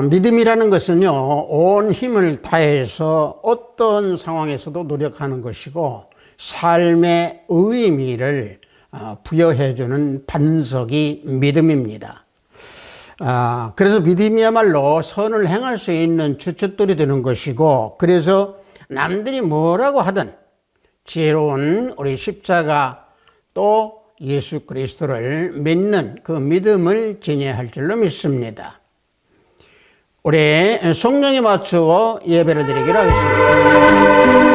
믿음이라는 것은요, 온 힘을 다해서 어떤 상황에서도 노력하는 것이고, 삶의 의미를 부여해주는 반석이 믿음입니다. 그래서 믿음이야말로 선을 행할 수 있는 주춧돌이 되는 것이고, 그래서 남들이 뭐라고 하든 지혜로운 우리 십자가 또 예수 그리스도를 믿는 그 믿음을 지녀야 줄로 믿습니다. 우리 성령에 맞추어 예배를 드리기로 하겠습니다.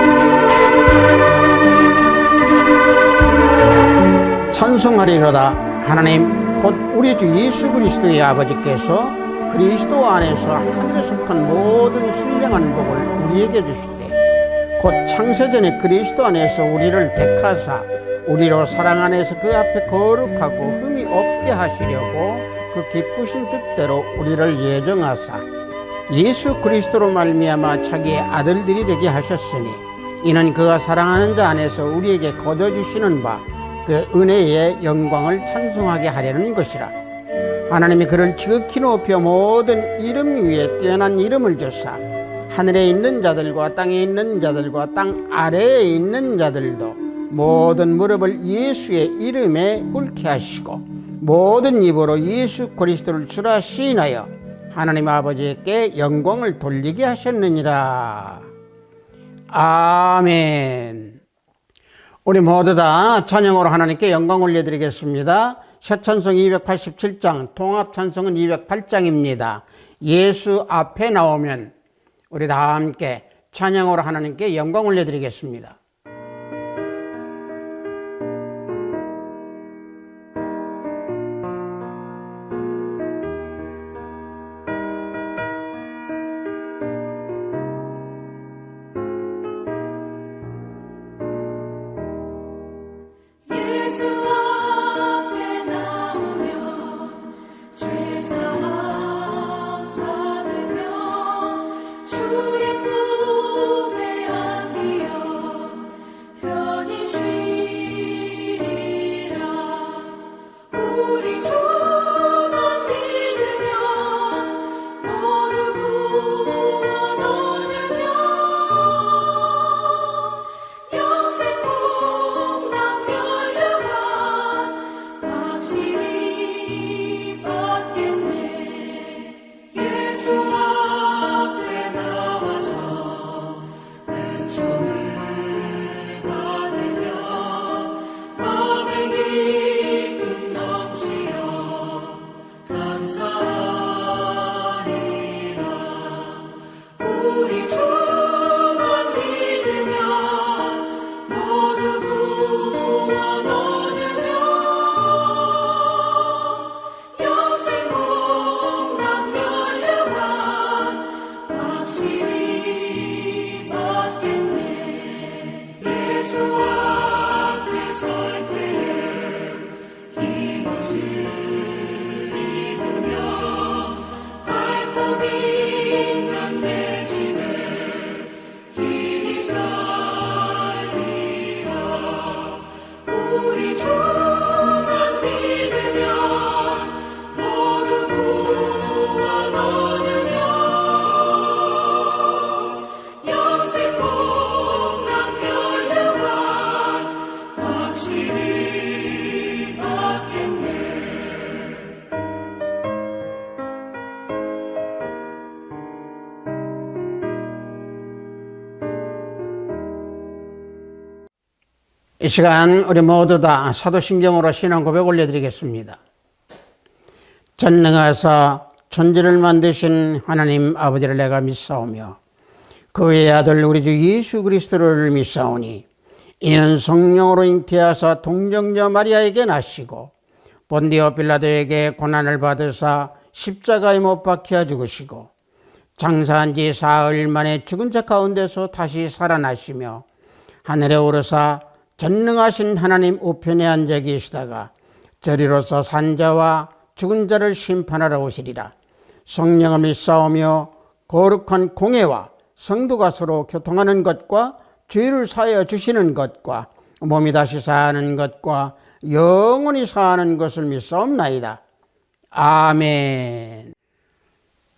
찬송하리로다. 하나님 곧 우리 주 예수 그리스도의 아버지께서 그리스도 안에서 하늘에 속한 모든 신령한 복을 우리에게 주시되 곧 창세전에 그리스도 안에서 우리를 택하사 우리로 사랑 안에서 그 앞에 거룩하고 흠이 없게 하시려고 그 기쁘신 뜻대로 우리를 예정하사 예수 그리스도로 말미암아 자기의 아들들이 되게 하셨으니 이는 그가 사랑하는 자 안에서 우리에게 거저 주시는 바 그 은혜의 영광을 찬송하게 하려는 것이라. 하나님이 그를 지극히 높여 모든 이름 위에 뛰어난 이름을 주사 하늘에 있는 자들과 땅에 있는 자들과 땅 아래에 있는 자들도 모든 무릎을 예수의 이름에 꿇게 하시고 모든 입으로 예수 그리스도를 주라 시인하여 하나님 아버지께 영광을 돌리게 하셨느니라. 아멘. 우리 모두 다 찬양으로 하나님께 영광 올려드리겠습니다. 새 찬송 287장, 통합 찬송은 208장입니다. 예수 앞에 나오면 우리 다 함께 찬양으로 하나님께 영광 올려드리겠습니다. 이 시간 우리 모두 다 사도신경으로 신앙 고백 올려드리겠습니다. 전능하사 천지를 만드신 하나님 아버지를 내가 믿사오며 그의 아들 우리 주 예수 그리스도를 믿사오니 이는 성령으로 잉태하사 동정녀 마리아에게 나시고 본디오 빌라도에게 고난을 받으사 십자가에 못 박혀 죽으시고 장사한 지 사흘 만에 죽은 자 가운데서 다시 살아나시며 하늘에 오르사 전능하신 하나님 우편에 앉아 계시다가 저리로서 산자와 죽은 자를 심판하러 오시리라. 성령을 믿사오며 거룩한 공회와 성도가 서로 교통하는 것과 죄를 사하여 주시는 것과 몸이 다시 사는 것과 영원히 사는 것을 믿사옵나이다. 아멘.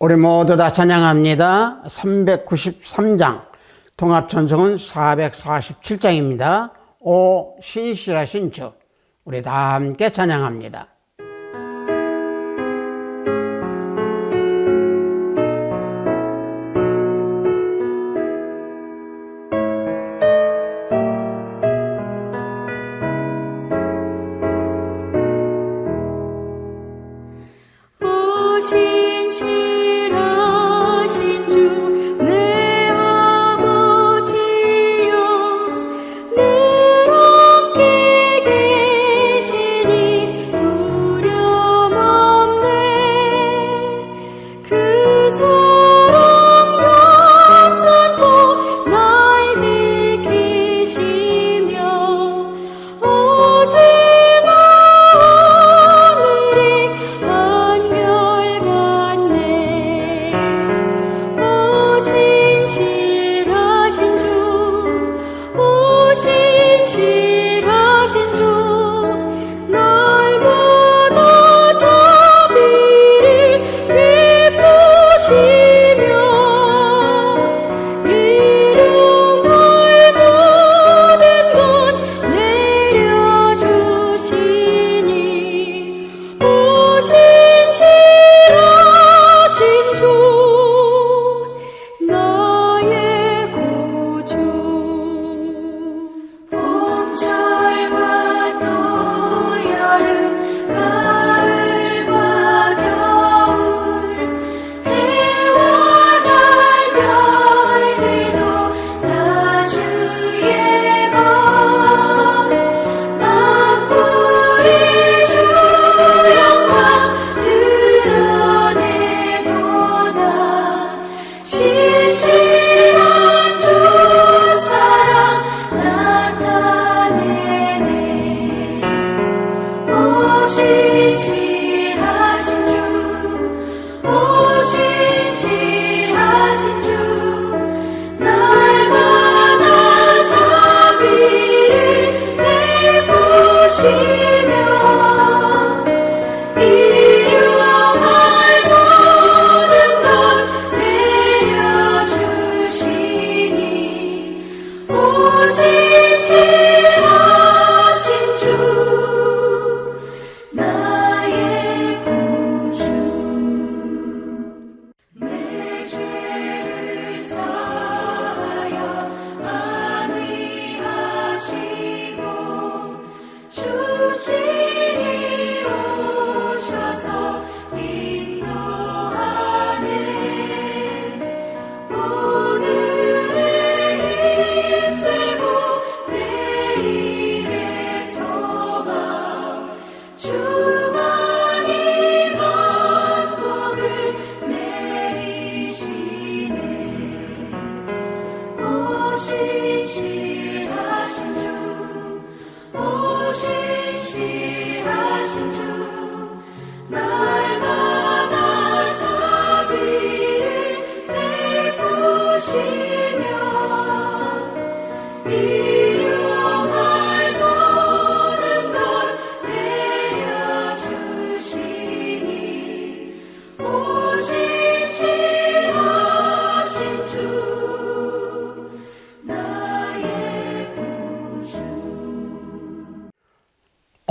우리 모두 다 찬양합니다. 393장, 통합천성은 447장입니다. 오 신실하신 주, 우리 다 함께 찬양합니다.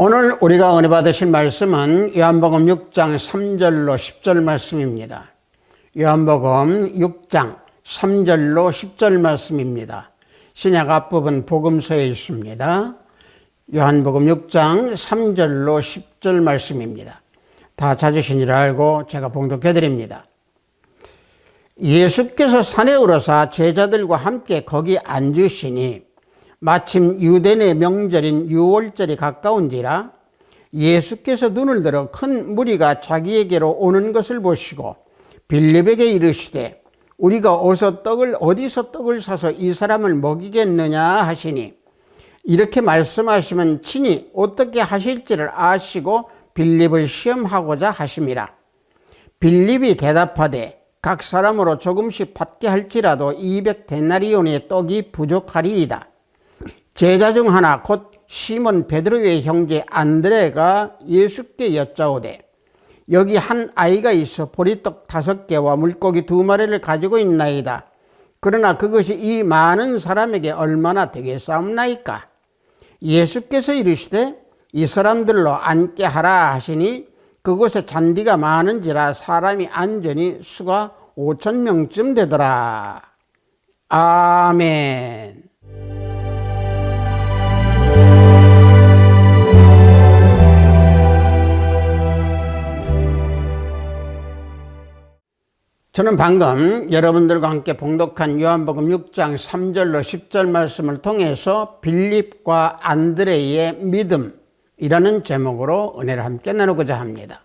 오늘 우리가 은혜 받으실 말씀은 요한복음 6장 3절로 10절 말씀입니다. 요한복음 6장 3절로 10절 말씀입니다. 신약 앞부분 복음서에 있습니다. 요한복음 6장 3절로 10절 말씀입니다. 다 찾으신 줄 알고 제가 봉독해 드립니다. 예수께서 산에 오르사 제자들과 함께 거기 앉으시니 마침 유대인의 명절인 유월절이 가까운지라 예수께서 눈을 들어 큰 무리가 자기에게로 오는 것을 보시고 빌립에게 이르시되 우리가 어디서 떡을 사서 이 사람을 먹이겠느냐 하시니 이렇게 말씀하시면 친히 어떻게 하실지를 아시고 빌립을 시험하고자 하심이라. 빌립이 대답하되 각 사람으로 조금씩 받게 할지라도 200데나리온의 떡이 부족하리이다. 제자 중 하나 곧 시몬 베드로의 형제 안드레가 예수께 여짜오되 여기 한 아이가 있어 보리떡 5개와 물고기 2마리를 가지고 있나이다. 그러나 그것이 이 많은 사람에게 얼마나 되겠사옵나이까? 예수께서 이르시되 이 사람들로 앉게 하라 하시니 그곳에 잔디가 많은지라 사람이 앉으니 수가 5,000명쯤 되더라. 아멘. 저는 방금 여러분들과 함께 봉독한 요한복음 6장 3절로 10절 말씀을 통해서 빌립과 안드레의 믿음이라는 제목으로 은혜를 함께 나누고자 합니다.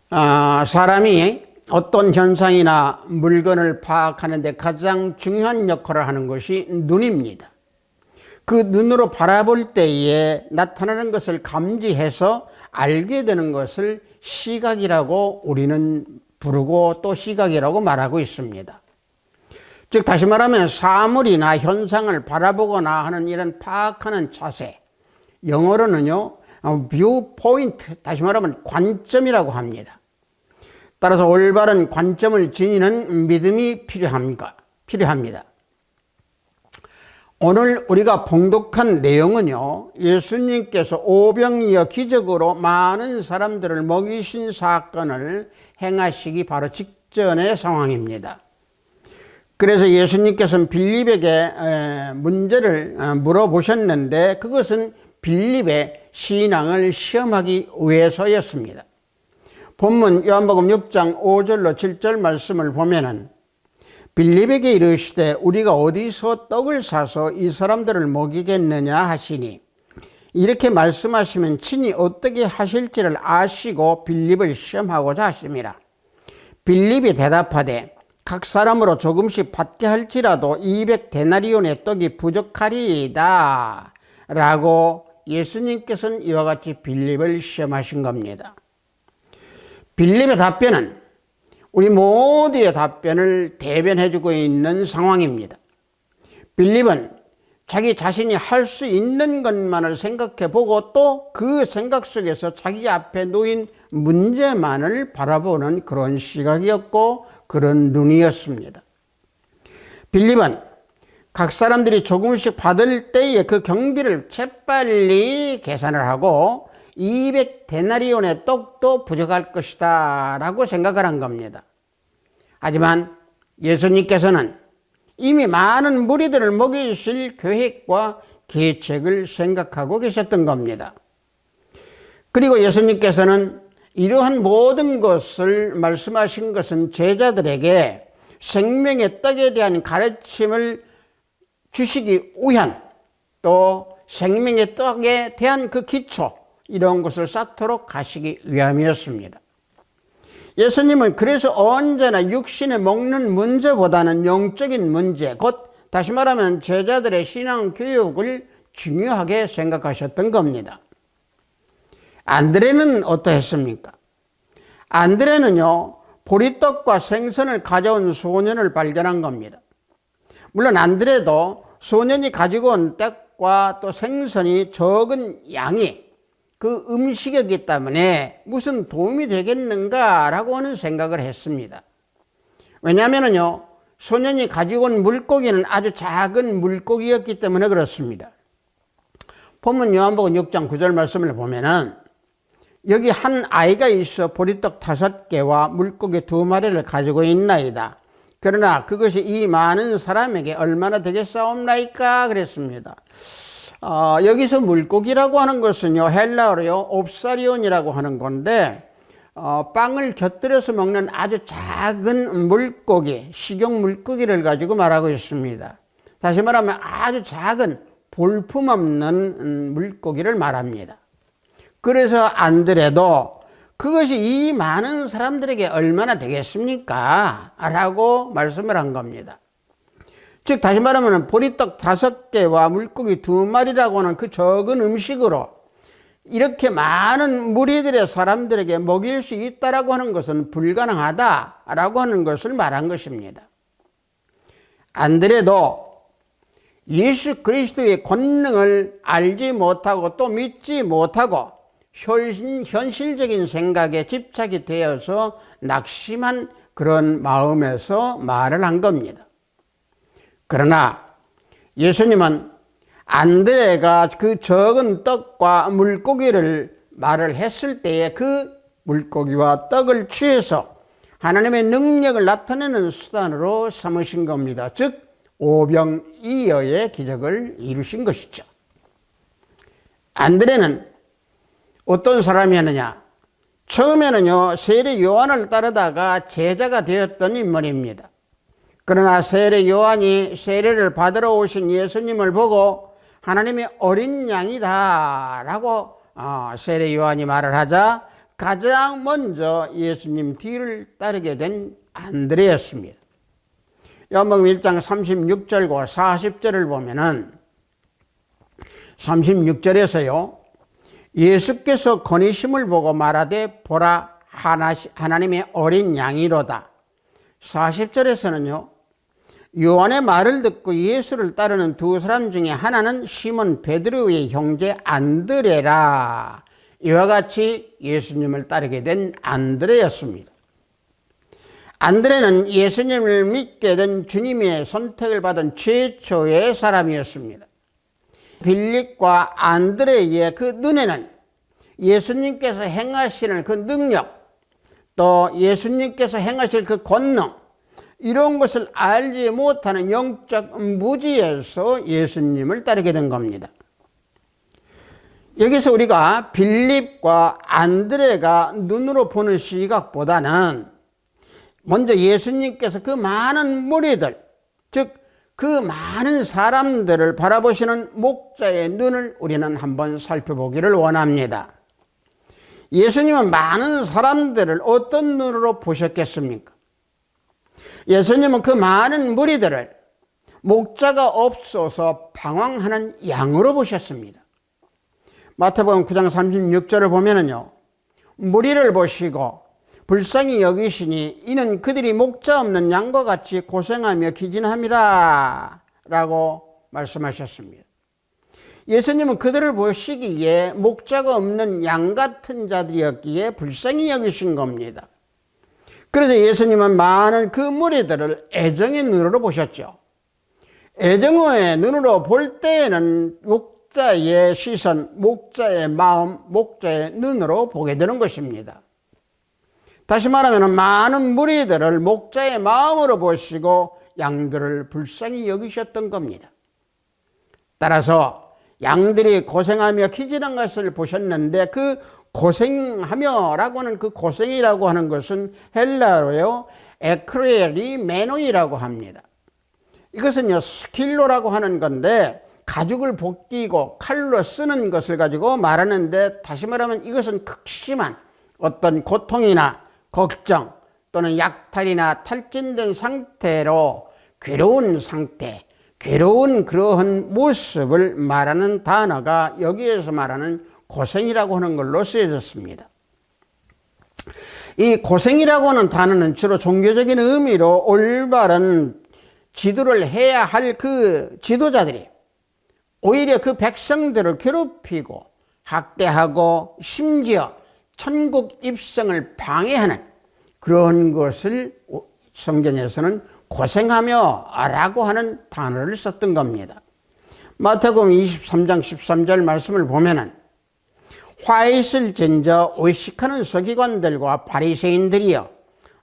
사람이 어떤 현상이나 물건을 파악하는 데 가장 중요한 역할을 하는 것이 눈입니다. 그 눈으로 바라볼 때에 나타나는 것을 감지해서 알게 되는 것을 시각이라고 우리는 부르고 또 시각이라고 말하고 있습니다. 즉 다시 말하면 사물이나 현상을 바라보거나 하는 이런 파악하는 자세, 영어로는요 뷰 포인트, 다시 말하면 관점이라고 합니다. 따라서 올바른 관점을 지니는 믿음이 필요합니다. 오늘 우리가 봉독한 내용은요, 예수님께서 오병이어 기적으로 많은 사람들을 먹이신 사건을 행하시기 바로 직전의 상황입니다. 그래서 예수님께서는 빌립에게 문제를 물어보셨는데 그것은 빌립의 신앙을 시험하기 위해서였습니다. 본문 요한복음 6장 5절로 7절 말씀을 보면은 빌립에게 이르시되 우리가 어디서 떡을 사서 이 사람들을 먹이겠느냐 하시니, 이렇게 말씀하시면 친히 어떻게 하실지를 아시고 빌립을 시험하고자 하심이라. 빌립이 대답하되 각 사람으로 조금씩 받게 할지라도 200데나리온의 떡이 부족하리이다 라고 예수님께서는 이와 같이 빌립을 시험하신 겁니다. 빌립의 답변은 우리 모두의 답변을 대변해주고 있는 상황입니다. 빌립은 자기 자신이 할 수 있는 것만을 생각해 보고 또 그 생각 속에서 자기 앞에 놓인 문제만을 바라보는 그런 시각이었고 그런 눈이었습니다. 빌립은 각 사람들이 조금씩 받을 때에 그 경비를 재빨리 계산을 하고 200데나리온의 떡도 부족할 것이다 라고 생각을 한 겁니다. 하지만 예수님께서는 이미 많은 무리들을 먹이실 계획과 계책을 생각하고 계셨던 겁니다. 그리고 예수님께서는 이러한 모든 것을 말씀하신 것은 제자들에게 생명의 떡에 대한 가르침을 주시기 위한, 또 생명의 떡에 대한 그 기초, 이런 것을 쌓도록 하시기 위함이었습니다. 예수님은 그래서 언제나 육신에 먹는 문제보다는 영적인 문제, 곧 다시 말하면 제자들의 신앙 교육을 중요하게 생각하셨던 겁니다. 안드레는 어떠했습니까? 안드레는요, 보리떡과 생선을 가져온 소년을 발견한 겁니다. 물론 안드레도 소년이 가지고 온 떡과 또 생선이 적은 양이 그 음식이었기 때문에 무슨 도움이 되겠는가라고 하는 생각을 했습니다. 왜냐하면요, 소년이 가지고 온 물고기는 아주 작은 물고기였기 때문에 그렇습니다. 본문 요한복음 6장 9절 말씀을 보면은 여기 한 아이가 있어 보리떡 5개와 물고기 2마리를 가지고 있나이다. 그러나 그것이 이 많은 사람에게 얼마나 되겠사옵나이까 그랬습니다. 여기서 물고기라고 하는 것은요, 헬라어로요 옵사리온이라고 하는 건데 빵을 곁들여서 먹는 아주 작은 물고기, 식용 물고기를 가지고 말하고 있습니다. 다시 말하면 아주 작은 볼품없는 물고기를 말합니다. 그래서 안드레도 그것이 이 많은 사람들에게 얼마나 되겠습니까? 라고 말씀을 한 겁니다. 즉 다시 말하면 보리떡 5개와 물고기 2마리라고 하는 그 적은 음식으로 이렇게 많은 무리들의 사람들에게 먹일 수 있다라고 하는 것은 불가능하다라고 하는 것을 말한 것입니다. 안드레도 예수 그리스도의 권능을 알지 못하고 또 믿지 못하고 현실적인 생각에 집착이 되어서 낙심한 그런 마음에서 말을 한 겁니다. 그러나 예수님은 안드레가 그 적은 떡과 물고기를 말을 했을 때에 그 물고기와 떡을 취해서 하나님의 능력을 나타내는 수단으로 삼으신 겁니다. 즉 오병이어의 기적을 이루신 것이죠. 안드레는 어떤 사람이었느냐? 처음에는요, 세례 요한을 따르다가 제자가 되었던 인물입니다. 그러나 세례 요한이 세례를 받으러 오신 예수님을 보고 하나님의 어린 양이다 라고 세례 요한이 말을 하자 가장 먼저 예수님 뒤를 따르게 된 안드레였습니다. 요한복음 1장 36절과 40절을 보면은 36절에서요, 예수께서 건의심을 보고 말하되 보라 하나님의 어린 양이로다. 40절에서는요, 요한의 말을 듣고 예수를 따르는 두 사람 중에 하나는 시몬 베드로의 형제 안드레라. 이와 같이 예수님을 따르게 된 안드레였습니다. 안드레는 예수님을 믿게 된 주님의 선택을 받은 최초의 사람이었습니다. 빌립과 안드레의 그 눈에는 예수님께서 행하시는 그 능력, 또 예수님께서 행하실 그 권능, 이런 것을 알지 못하는 영적 무지에서 예수님을 따르게 된 겁니다. 여기서 우리가 빌립과 안드레가 눈으로 보는 시각보다는 먼저 예수님께서 그 많은 무리들, 즉 그 많은 사람들을 바라보시는 목자의 눈을 우리는 한번 살펴보기를 원합니다. 예수님은 많은 사람들을 어떤 눈으로 보셨겠습니까? 예수님은 그 많은 무리들을 목자가 없어서 방황하는 양으로 보셨습니다. 마태복음 9장 36절을 보면은요, 무리를 보시고 불쌍히 여기시니 이는 그들이 목자 없는 양과 같이 고생하며 기진함이라 라고 말씀하셨습니다. 예수님은 그들을 보시기에 목자가 없는 양 같은 자들이었기에 불쌍히 여기신 겁니다. 그래서 예수님은 많은 그 무리들을 애정의 눈으로 보셨죠. 애정의 눈으로 볼 때에는 목자의 시선, 목자의 마음, 목자의 눈으로 보게 되는 것입니다. 다시 말하면 많은 무리들을 목자의 마음으로 보시고 양들을 불쌍히 여기셨던 겁니다. 따라서 양들이 고생하며 기진한 것을 보셨는데 그 고생하며 라고 하는 그 고생이라고 하는 것은 헬라어로요, 에크레리메노이라고 합니다. 이것은요, 스킬로라고 하는 건데 가죽을 벗기고 칼로 쓰는 것을 가지고 말하는데, 다시 말하면 이것은 극심한 어떤 고통이나 걱정 또는 약탈이나 탈진된 상태로 괴로운 상태, 괴로운 그러한 모습을 말하는 단어가 여기에서 말하는 고생이라고 하는 걸로 쓰여졌습니다. 이 고생이라고 하는 단어는 주로 종교적인 의미로 올바른 지도를 해야 할 그 지도자들이 오히려 그 백성들을 괴롭히고 학대하고 심지어 천국 입성을 방해하는 그런 것을 성경에서는 고생하며 라고 하는 단어를 썼던 겁니다. 마태복음 23장 13절 말씀을 보면은 화 있을 전저 의식하는 서기관들과 바리새인들이여,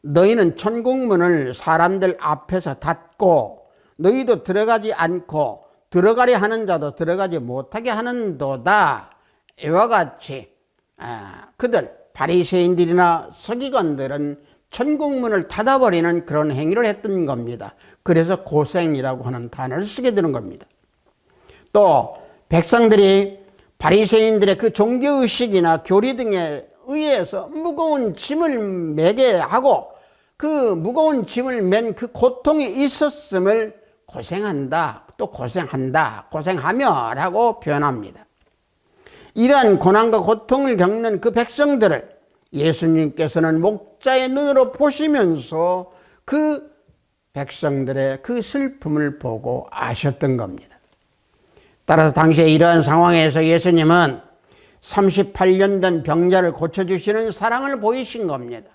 너희는 천국문을 사람들 앞에서 닫고 너희도 들어가지 않고 들어가려 하는 자도 들어가지 못하게 하는도다. 이와 같이 그들 바리새인들이나 서기관들은 천국문을 닫아버리는 그런 행위를 했던 겁니다. 그래서 고생이라고 하는 단어를 쓰게 되는 겁니다. 또 백성들이 바리새인들의 그 종교의식이나 교리 등에 의해서 무거운 짐을 매게 하고 그 무거운 짐을 맨 그 고통이 있었음을 고생한다, 또 고생한다, 고생하며 라고 표현합니다. 이러한 고난과 고통을 겪는 그 백성들을 예수님께서는 목자의 눈으로 보시면서 그 백성들의 그 슬픔을 보고 아셨던 겁니다. 따라서 당시에 이러한 상황에서 예수님은 38년 된 병자를 고쳐주시는 사랑을 보이신 겁니다.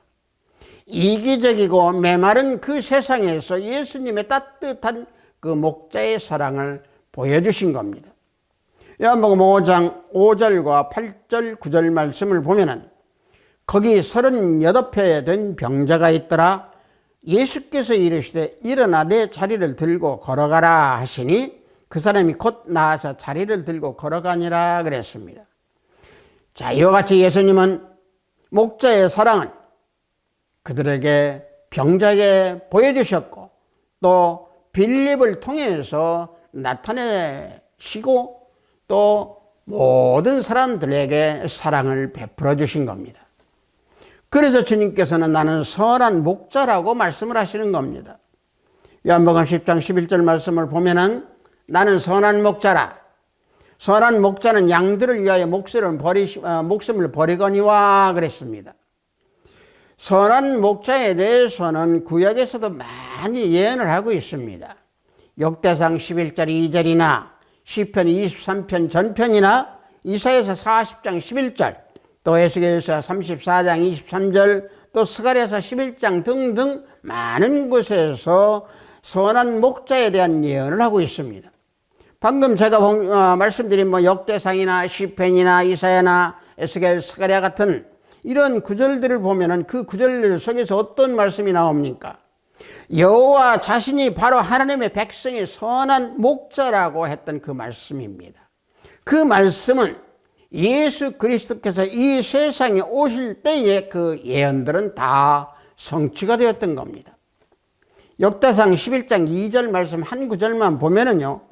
이기적이고 메마른 그 세상에서 예수님의 따뜻한 그 목자의 사랑을 보여주신 겁니다. 요한복음 5장 5절과 8절 9절 말씀을 보면은 거기 38회 된 병자가 있더라. 예수께서 이르시되 일어나 내 자리를 들고 걸어가라 하시니 그 사람이 곧 나와서 자리를 들고 걸어가니라 그랬습니다. 자, 이와 같이 예수님은 목자의 사랑은 그들에게 병자에게 보여주셨고 또 빌립을 통해서 나타내시고 또 모든 사람들에게 사랑을 베풀어 주신 겁니다. 그래서 주님께서는 나는 선한 목자라고 말씀을 하시는 겁니다. 요한복음 10장 11절 말씀을 보면은 나는 선한 목자라. 선한 목자는 양들을 위하여 목숨을 버리거니와 그랬습니다. 선한 목자에 대해서는 구약에서도 많이 예언을 하고 있습니다. 역대상 11절 2절이나 시편 23편 전편이나 이사야서 40장 11절 또 에스겔서 34장 23절 또 스가랴서 11장 등등 많은 곳에서 선한 목자에 대한 예언을 하고 있습니다. 방금 제가 말씀드린 역대상이나 시편이나 이사야나 에스겔 스가랴 같은 이런 구절들을 보면은 그 구절 속에서 어떤 말씀이 나옵니까? 여호와 자신이 바로 하나님의 백성의 선한 목자라고 했던 그 말씀입니다. 그 말씀은 예수 그리스도께서 이 세상에 오실 때의 그 예언들은 다 성취가 되었던 겁니다. 역대상 11장 2절 말씀 한 구절만 보면은요,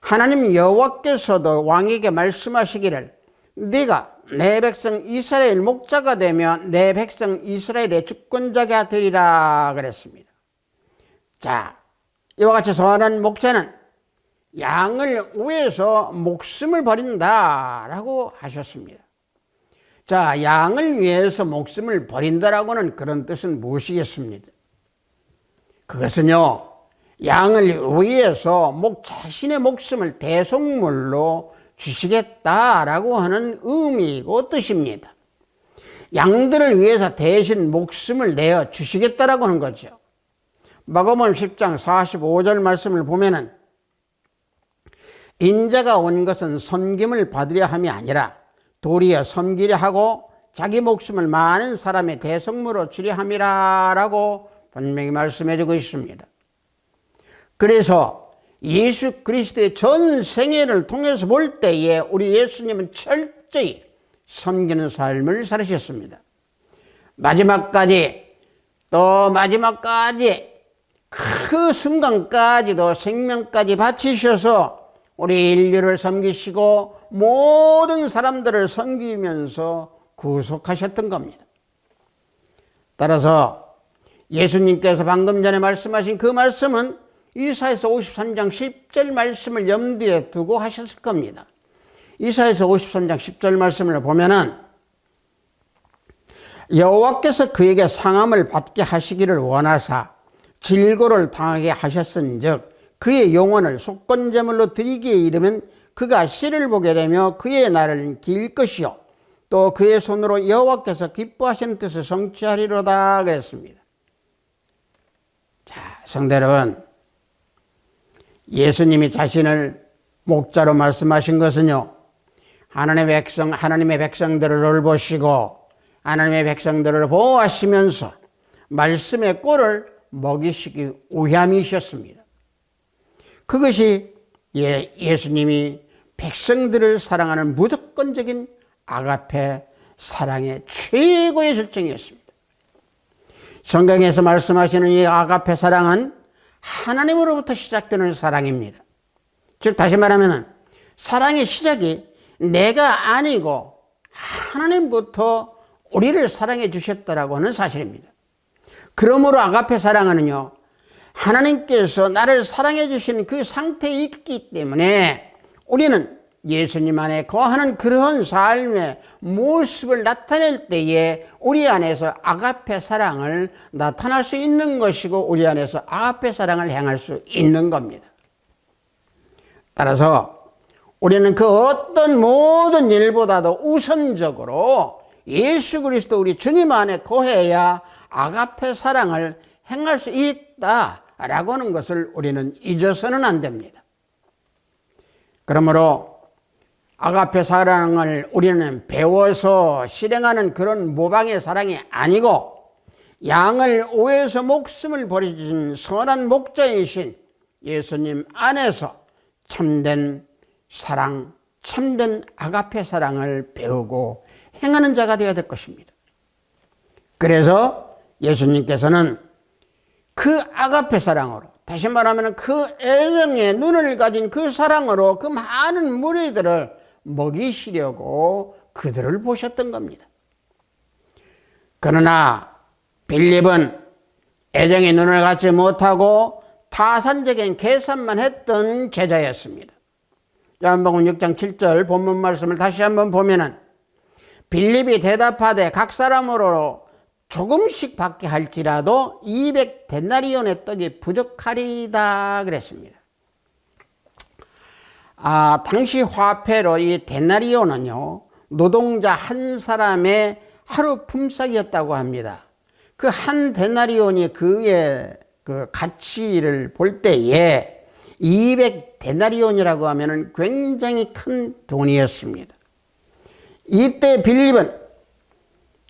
하나님 여호와께서도 왕에게 말씀하시기를 네가 내 백성 이스라엘 목자가 되며 내 백성 이스라엘의 주권자가 되리라 그랬습니다. 자, 이와 같이 선한 목자는 양을 위해서 목숨을 버린다라고 하셨습니다. 자, 양을 위해서 목숨을 버린다라고는 그런 뜻은 무엇이겠습니까? 그것은요, 양을 위해서 자신의 목숨을 대속물로 주시겠다라고 하는 의미이고 뜻입니다. 양들을 위해서 대신 목숨을 내어 주시겠다라고 하는 거죠. 마가복음 10장 45절 말씀을 보면은 인자가 온 것은 섬김을 받으려 함이 아니라 도리어 섬기려 하고 자기 목숨을 많은 사람의 대속물로 주려 함이라 라고 분명히 말씀해 주고 있습니다. 그래서 예수 그리스도의 전 생애를 통해서 볼 때에 우리 예수님은 철저히 섬기는 삶을 살으셨습니다. 마지막까지 그 순간까지도 생명까지 바치셔서 우리 인류를 섬기시고 모든 사람들을 섬기면서 구속하셨던 겁니다. 따라서 예수님께서 방금 전에 말씀하신 그 말씀은 이사야서 53장 10절 말씀을 염두에 두고 하셨을 겁니다. 이사야서 53장 10절 말씀을 보면은 여호와께서 그에게 상함을 받게 하시기를 원하사 질고를 당하게 하셨은즉 그의 영혼을 속건제물로 드리기에 이르면 그가 씨를 보게 되며 그의 날은 길 것이요 또 그의 손으로 여호와께서 기뻐하시는 뜻을 성취하리로다 그랬습니다. 자, 성도 여러분, 예수님이 자신을 목자로 말씀하신 것은요, 하나님의 백성들을 돌보시고 하나님의 백성들을 보호하시면서 말씀의 꼴을 먹이시기 위함이셨습니다. 그것이 예수님이 백성들을 사랑하는 무조건적인 아가페 사랑의 최고의 절정이었습니다. 성경에서 말씀하시는 이 아가페 사랑은 하나님으로부터 시작되는 사랑입니다. 즉 다시 말하면 사랑의 시작이 내가 아니고 하나님부터 우리를 사랑해 주셨다라고 하는 사실입니다. 그러므로 아가페 사랑은요, 하나님께서 나를 사랑해 주시는 그 상태에 있기 때문에 우리는 예수님 안에 거하는 그러한 삶의 모습을 나타낼 때에 우리 안에서 아가페 사랑을 나타날 수 있는 것이고 우리 안에서 아가페 사랑을 행할 수 있는 겁니다. 따라서 우리는 그 어떤 모든 일보다도 우선적으로 예수 그리스도 우리 주님 안에 거해야 아가페 사랑을 행할 수 있다라고 하는 것을 우리는 잊어서는 안 됩니다. 그러므로 아가페 사랑을 우리는 배워서 실행하는 그런 모방의 사랑이 아니고 양을 위해서 목숨을 버리신 선한 목자이신 예수님 안에서 참된 사랑, 참된 아가페 사랑을 배우고 행하는 자가 되어야 될 것입니다. 그래서 예수님께서는 그 아가페 사랑으로, 다시 말하면 그 애정의 눈을 가진 그 사랑으로 그 많은 무리들을 먹이시려고 그들을 보셨던 겁니다. 그러나 빌립은 애정의 눈을 갖지 못하고 타산적인 계산만 했던 제자였습니다. 요한복음 6장 7절 본문 말씀을 다시 한번 보면은 빌립이 대답하되 각 사람으로 조금씩 받게 할지라도 200데나리온의 떡이 부족하리다 그랬습니다. 당시 화폐로 이 데나리온은요, 노동자 한 사람의 하루 품삯이었다고 합니다. 그 한 데나리온이 그의 그 가치를 볼 때에 200데나리온이라고 하면은 굉장히 큰 돈이었습니다. 이때 빌립은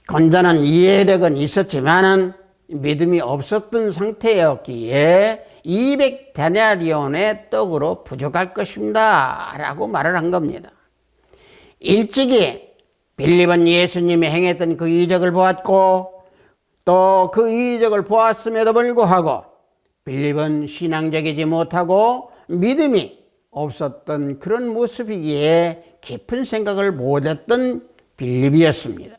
건전한 이해력은 있었지만은 믿음이 없었던 상태였기에 200데나리온의 떡으로 부족할 것입니다 라고 말을 한 겁니다. 일찍이 빌립은 예수님이 행했던 그 이적을 보았고 또 그 이적을 보았음에도 불구하고 빌립은 신앙적이지 못하고 믿음이 없었던 그런 모습이기에 깊은 생각을 못했던 빌립이었습니다.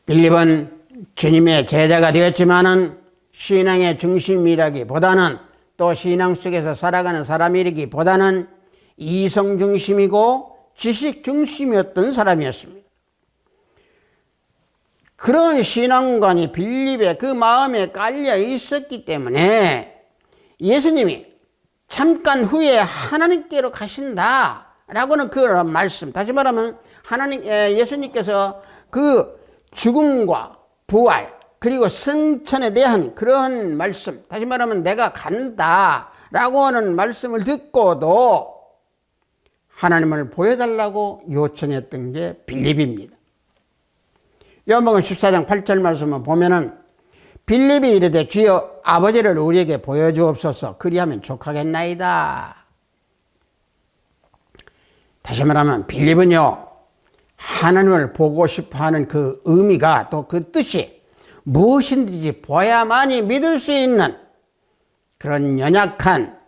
빌립은 주님의 제자가 되었지만은 신앙의 중심이라기보다는 또 신앙 속에서 살아가는 사람이라기보다는 이성 중심이고 지식 중심이었던 사람이었습니다. 그런 신앙관이 빌립의 그 마음에 깔려 있었기 때문에 예수님이 잠깐 후에 하나님께로 가신다라고는 그런 말씀, 다시 말하면 예수님께서 그 죽음과 부활 그리고 승천에 대한 그런 말씀, 다시 말하면 내가 간다라고 하는 말씀을 듣고도 하나님을 보여달라고 요청했던 게 빌립입니다. 요한복음 14장 8절 말씀을 보면은 빌립이 이르되 주여 아버지를 우리에게 보여주옵소서 그리하면 족하겠나이다. 다시 말하면 빌립은요, 하나님을 보고 싶어하는 그 의미가 또 그 뜻이 무엇인지 보아야만이 믿을 수 있는 그런 연약한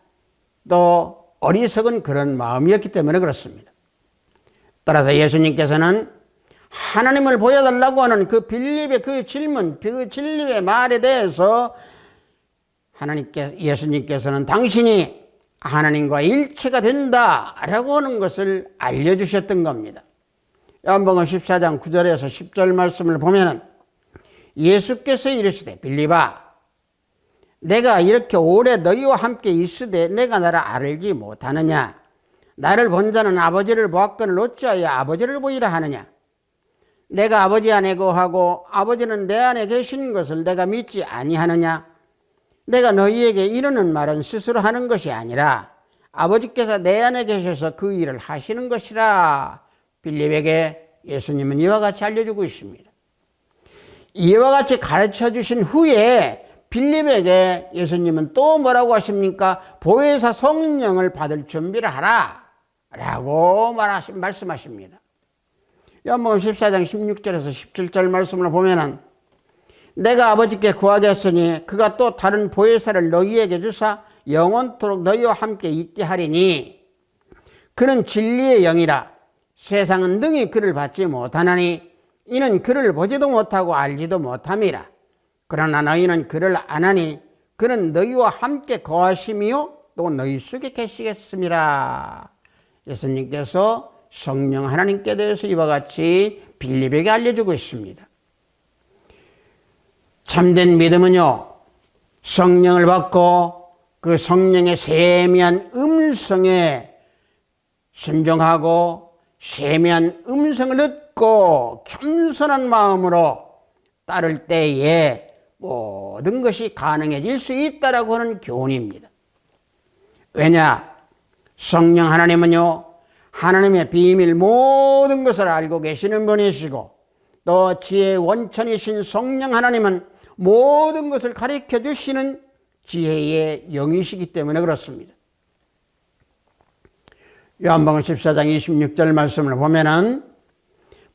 또 어리석은 그런 마음이었기 때문에 그렇습니다. 따라서 예수님께서는 하나님을 보여달라고 하는 그 빌립의 그 질문, 그 빌립의 말에 대해서 예수님께서는 당신이 하나님과 일체가 된다라고 하는 것을 알려주셨던 겁니다. 요한복음 14장 9절에서 10절 말씀을 보면은 예수께서 이르시되 빌립아 내가 이렇게 오래 너희와 함께 있으되 내가 나를 알지 못하느냐? 나를 본 자는 아버지를 보았거늘 어찌하여 아버지를 보이라 하느냐? 내가 아버지 안에 거하고 아버지는 내 안에 계신 것을 내가 믿지 아니하느냐? 내가 너희에게 이르는 말은 스스로 하는 것이 아니라 아버지께서 내 안에 계셔서 그 일을 하시는 것이라. 빌립에게 예수님은 이와 같이 알려주고 있습니다. 이와 같이 가르쳐 주신 후에 빌립에게 예수님은 또 뭐라고 하십니까? 보혜사 성령을 받을 준비를 하라 라고 말씀하십니다. 요한복음 14장 16절에서 17절 말씀을 보면은 내가 아버지께 구하겠으니 그가 또 다른 보혜사를 너희에게 주사 영원토록 너희와 함께 있게 하리니 그는 진리의 영이라. 세상은 능히 그를 받지 못하나니 이는 그를 보지도 못하고 알지도 못함이라. 그러나 너희는 그를 아나니 그는 너희와 함께 거하심이요 또 너희 속에 계시겠음이라. 예수님께서 성령 하나님께 대해서 이와 같이 빌립에게 알려주고 있습니다. 참된 믿음은요, 성령을 받고 그 성령의 세미한 음성에 순종하고 세미한 음성을 듣고 겸손한 마음으로 따를 때에 모든 것이 가능해질 수 있다라고 하는 교훈입니다. 왜냐? 성령 하나님은요, 하나님의 비밀 모든 것을 알고 계시는 분이시고, 또 지혜의 원천이신 성령 하나님은 모든 것을 가르쳐 주시는 지혜의 영이시기 때문에 그렇습니다. 요한복음 14장 26절 말씀을 보면은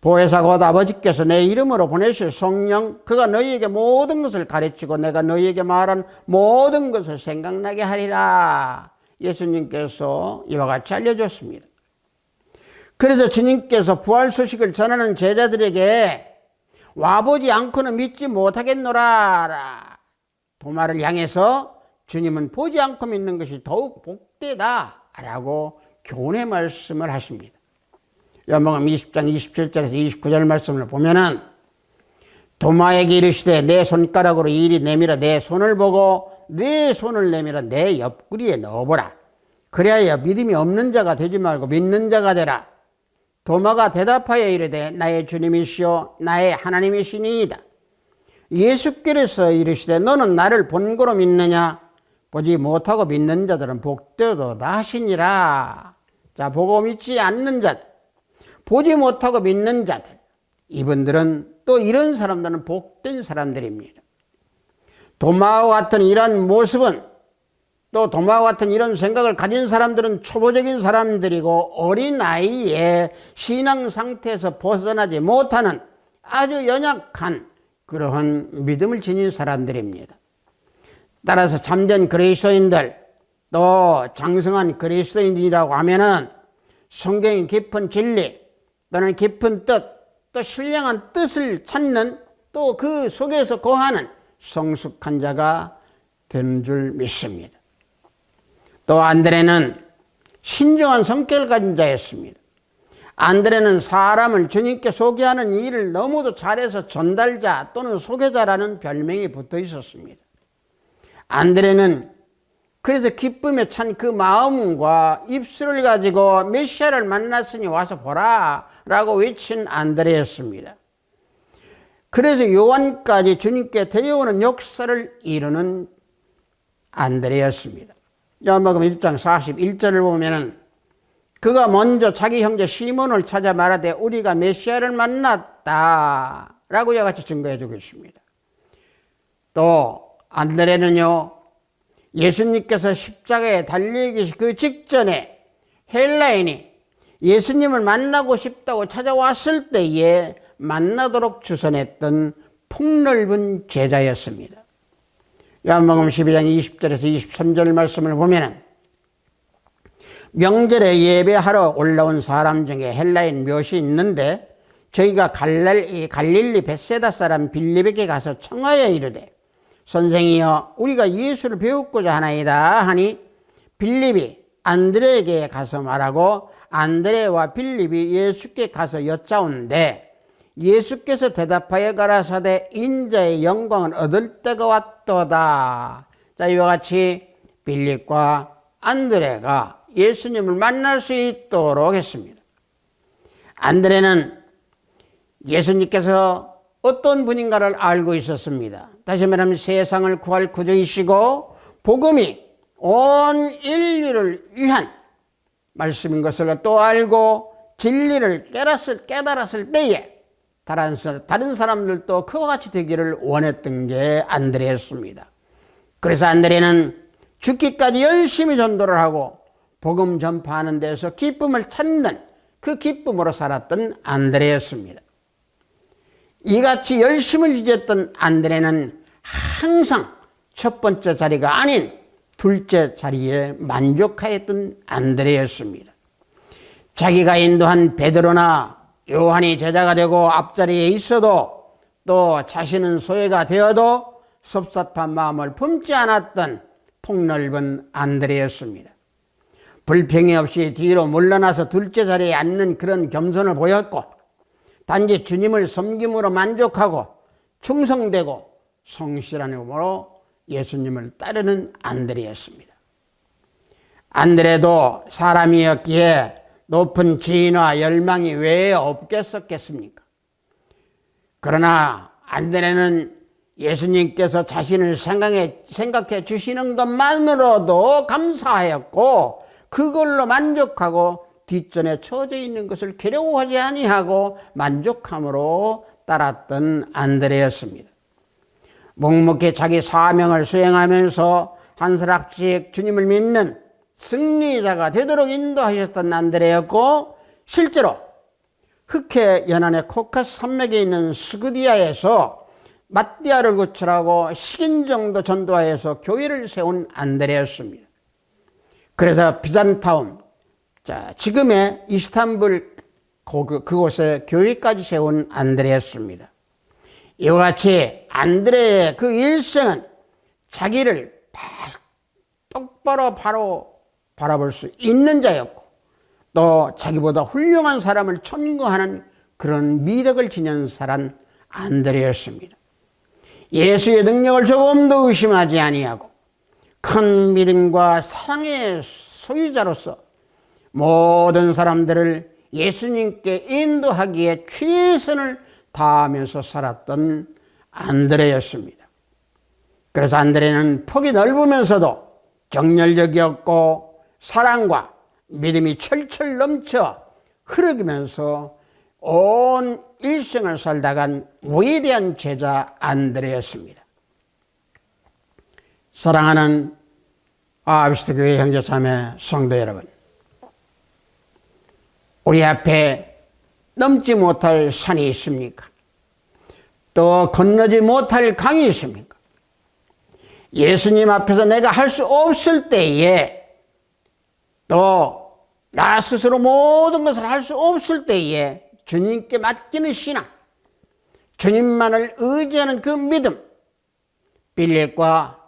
보혜사 곧 아버지께서 내 이름으로 보내실 성령, 그가 너희에게 모든 것을 가르치고 내가 너희에게 말한 모든 것을 생각나게 하리라. 예수님께서 이와 같이 알려줬습니다. 그래서 주님께서 부활 소식을 전하는 제자들에게 와보지 않고는 믿지 못하겠노라. 도마를 향해서 주님은 보지 않고 믿는 것이 더욱 복되다 라고 교훈의 말씀을 하십니다. 요한복음 20장 27절에서 29절 말씀을 보면은 도마에게 이르시되 내 손가락으로 이리 내밀어 내 손을 보고 내 손을 내밀어 내 옆구리에 넣어보라. 그리하여 믿음이 없는 자가 되지 말고 믿는 자가 되라. 도마가 대답하여 이르되 나의 주님이시오 나의 하나님이시니이다. 예수께서 이르시되 너는 나를 본고로 믿느냐? 보지 못하고 믿는 자들은 복되도다 하시니라. 자, 보고 믿지 않는 자들, 보지 못하고 믿는 자들, 이분들은 또 이런 사람들은 복된 사람들입니다. 도마와 같은 이런 모습은, 또 도마와 같은 이런 생각을 가진 사람들은 초보적인 사람들이고 어린 나이에 신앙 상태에서 벗어나지 못하는 아주 연약한 그러한 믿음을 지닌 사람들입니다. 따라서 참된 그리스도인들, 또 장성한 그리스도인이라고 하면은 성경의 깊은 진리 또는 깊은 뜻, 또 신령한 뜻을 찾는, 또 그 속에서 거하는 성숙한 자가 되는 줄 믿습니다. 또 안드레는 신중한 성격을 가진 자였습니다. 안드레는 사람을 주님께 소개하는 일을 너무도 잘해서 전달자 또는 소개자라는 별명이 붙어 있었습니다. 안드레는 그래서 기쁨에 찬 그 마음과 입술을 가지고 메시아를 만났으니 와서 보라 라고 외친 안드레였습니다. 그래서 요한까지 주님께 데려오는 역사를 이루는 안드레였습니다. 요한복음 1장 41절을 보면은 그가 먼저 자기 형제 시몬을 찾아 말하되 우리가 메시아를 만났다 라고 이와 같이 증거해 주고 있습니다. 또 안드레는요, 예수님께서 십자가에 달리기 그 직전에 헬라인이 예수님을 만나고 싶다고 찾아왔을 때에 만나도록 주선했던 폭넓은 제자였습니다. 요한복음 12장 20절에서 23절 말씀을 보면은 명절에 예배하러 올라온 사람 중에 헬라인 몇이 있는데 저희가 갈릴리 벳세다 사람 빌립에게 가서 청하여 이르되 선생이여 우리가 예수를 배우고자 하나이다 하니 빌립이 안드레에게 가서 말하고 안드레와 빌립이 예수께 가서 여짜온데 예수께서 대답하여 가라사대 인자의 영광을 얻을 때가 왔도다. 자, 이와 같이 빌립과 안드레가 예수님을 만날 수 있도록 했습니다. 안드레는 예수님께서 어떤 분인가를 알고 있었습니다. 다시 말하면 세상을 구할 구주이시고 복음이 온 인류를 위한 말씀인 것을 또 알고 진리를 깨달았을 때에 다른 사람들도 그와 같이 되기를 원했던 게 안드레였습니다. 그래서 안드레는 죽기까지 열심히 전도를 하고 복음 전파하는 데서 기쁨을 찾는 그 기쁨으로 살았던 안드레였습니다. 이같이 열심을 지녔던 안드레는 항상 첫 번째 자리가 아닌 둘째 자리에 만족하였던 안드레였습니다. 자기가 인도한 베드로나 요한이 제자가 되고 앞자리에 있어도 또 자신은 소외가 되어도 섭섭한 마음을 품지 않았던 폭넓은 안드레였습니다. 불평이 없이 뒤로 물러나서 둘째 자리에 앉는 그런 겸손을 보였고 단지 주님을 섬김으로 만족하고 충성되고 성실한 마음으로 예수님을 따르는 안드레였습니다. 안드레도 사람이었기에 높은 진화 열망이 왜 없겠었겠습니까? 그러나 안드레는 예수님께서 자신을 생각해 주시는 것만으로도 감사하였고 그걸로 만족하고 뒷전에 처져 있는 것을 괴로워하지 아니하고 만족함으로 따랐던 안드레였습니다. 묵묵히 자기 사명을 수행하면서 한 사람씩 주님을 믿는 승리자가 되도록 인도하셨던 안드레였고, 실제로 흑해 연안의 코카스 산맥에 있는 스그디아에서 마띠아를 구출하고 식인 정도 전도하여서 교회를 세운 안드레였습니다. 그래서 비잔타움, 지금의 이스탄불 그곳에 교회까지 세운 안드레였습니다. 이와 같이 안드레의 그 일생은 자기를 똑바로 바로 바라볼 수 있는 자였고, 또 자기보다 훌륭한 사람을 천거하는 그런 미덕을 지닌 사람 안드레였습니다. 예수의 능력을 조금도 의심하지 아니하고 큰 믿음과 사랑의 소유자로서 모든 사람들을 예수님께 인도하기에 최선을 다하면서 살았던 안드레였습니다. 그래서 안드레는 폭이 넓으면서도 정열적이었고 사랑과 믿음이 철철 넘쳐 흐르면서 온 일생을 살다간 위대한 제자 안드레였습니다. 사랑하는 아비스트교회 형제자매 성도 여러분, 우리 앞에 넘지 못할 산이 있습니까? 또 건너지 못할 강이 있습니까? 예수님 앞에서 내가 할 수 없을 때에, 또 나 스스로 모든 것을 할 수 없을 때에 주님께 맡기는 신앙, 주님만을 의지하는 그 믿음, 빌립과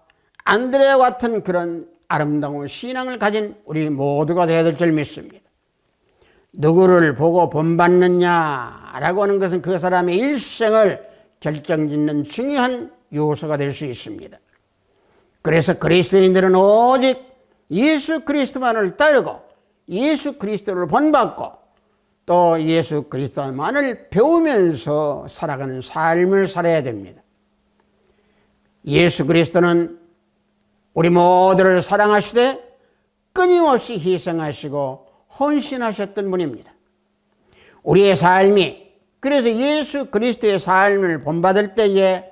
안드레와 같은 그런 아름다운 신앙을 가진 우리 모두가 되어야 될 줄 믿습니다. 누구를 보고 본받느냐라고 하는 것은 그 사람의 일생을 결정짓는 중요한 요소가 될 수 있습니다. 그래서 그리스도인들은 오직 예수 그리스도만을 따르고 예수 그리스도를 본받고 또 예수 그리스도만을 배우면서 살아가는 삶을 살아야 됩니다. 예수 그리스도는 우리 모두를 사랑하시되 끊임없이 희생하시고 헌신하셨던 분입니다. 우리의 삶이, 그래서 예수 그리스도의 삶을 본받을 때에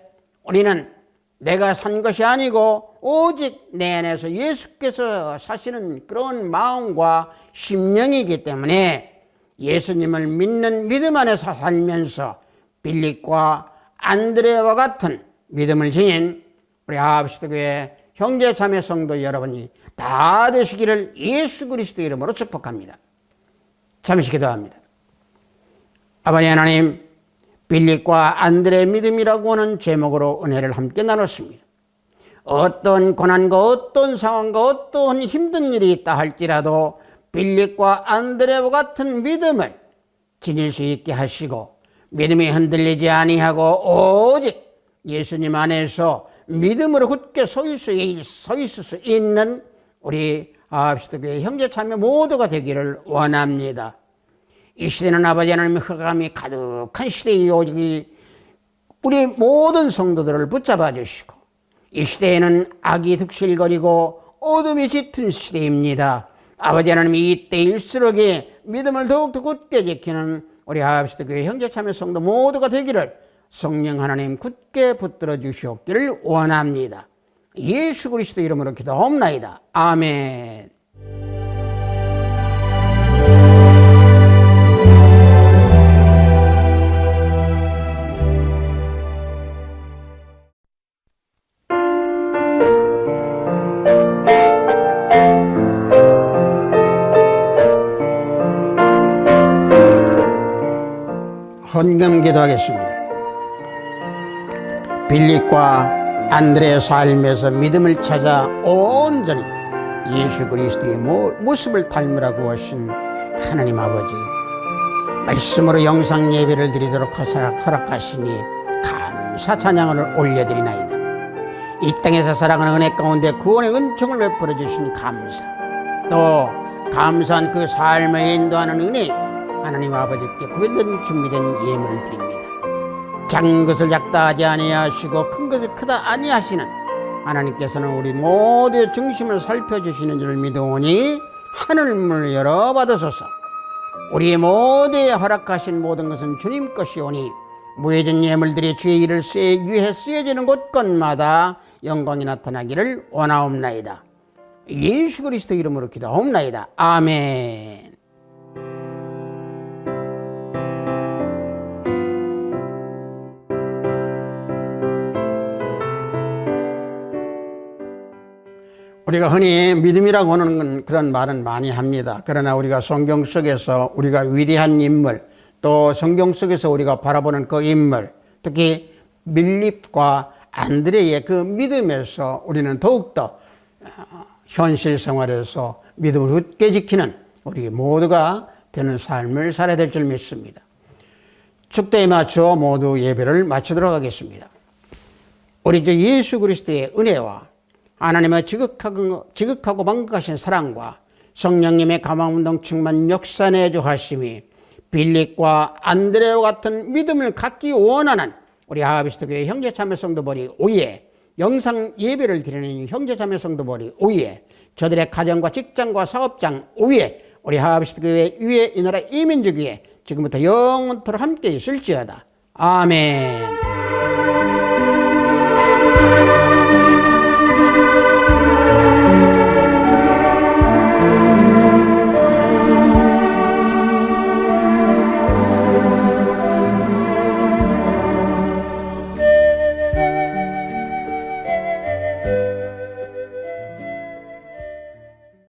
우리는 내가 산 것이 아니고 오직 내 안에서 예수께서 사시는 그런 마음과 심령이기 때문에 예수님을 믿는 믿음 안에서 살면서 빌립과 안드레와 같은 믿음을 지닌 우리 아비스트교회 형제 자매 성도 여러분이 다 되시기를 예수 그리스도 이름으로 축복합니다. 잠시 기도합니다. 아버지 하나님, 빌립과 안드레의 믿음이라고 하는 제목으로 은혜를 함께 나눴습니다. 어떤 고난과 어떤 상황과 어떤 힘든 일이 있다 할지라도 빌립과 안드레와 같은 믿음을 지닐 수 있게 하시고 믿음이 흔들리지 아니하고 오직 예수님 안에서 믿음으로 굳게 서 있을 수 있는 우리 아비스트교회 형제자매 모두가 되기를 원합니다. 이 시대는 아버지 하나님 흑암이 가득한 시대이 오직 우리 모든 성도들을 붙잡아 주시고, 이 시대에는 악이 득실거리고 어둠이 짙은 시대입니다. 아버지 하나님, 이때일수록에 믿음을 더욱더 굳게 지키는 우리 아비스트교회 형제자매 성도 모두가 되기를 성령 하나님 굳게 붙들어 주시옵기를 원합니다. 예수 그리스도 이름으로 기도하옵나이다. 아멘. 헌금 기도하겠습니다. 빌립과 안드레의 삶에서 믿음을 찾아 온전히 예수 그리스도의 모습을 닮으라고 하신 하나님 아버지, 말씀으로 영상 예배를 드리도록 허락하시니 감사 찬양을 올려드리나이다. 이 땅에서 살아가는 은혜 가운데 구원의 은총을 베풀어 주신 감사, 또 감사한 그 삶을 인도하는 은혜, 하나님 아버지께 구별된 준비된 예물을 드립니다. 작은 것을 작다 하지 아니하시고 큰 것을 크다 아니하시는 하나님께서는 우리 모두의 중심을 살펴주시는 줄 믿으오니 하늘문을 열어받으소서. 우리 모두에 허락하신 모든 것은 주님 것이오니 무해진 예물들이 주의 일을 위해 쓰여지는 곳곳마다 영광이 나타나기를 원하옵나이다. 예수 그리스도 이름으로 기도하옵나이다. 아멘. 우리가 흔히 믿음이라고 하는 그런 말은 많이 합니다. 그러나 우리가 성경 속에서 우리가 위대한 인물, 또 성경 속에서 우리가 바라보는 그 인물, 특히 밀립과 안드레의 그 믿음에서 우리는 더욱더 현실 생활에서 믿음을 굳게 지키는 우리 모두가 되는 삶을 살아야 될 줄 믿습니다. 축도에 맞춰 모두 예배를 마치도록 하겠습니다. 우리 주 예수 그리스도의 은혜와 하나님의 지극하고 만극하신 사랑과 성령님의 감화운동 충만 역사 내주 하심이 빌립과 안드레와 같은 믿음을 갖기 원하는 우리 하비스트교회 형제자매성도들이 오예, 영상 예배를 드리는 형제자매성도들이 오예, 저들의 가정과 직장과 사업장 오예, 우리 하비스트교회 위에 이 나라 이민족 위에 지금부터 영원토록 함께 있을지어다. 아멘.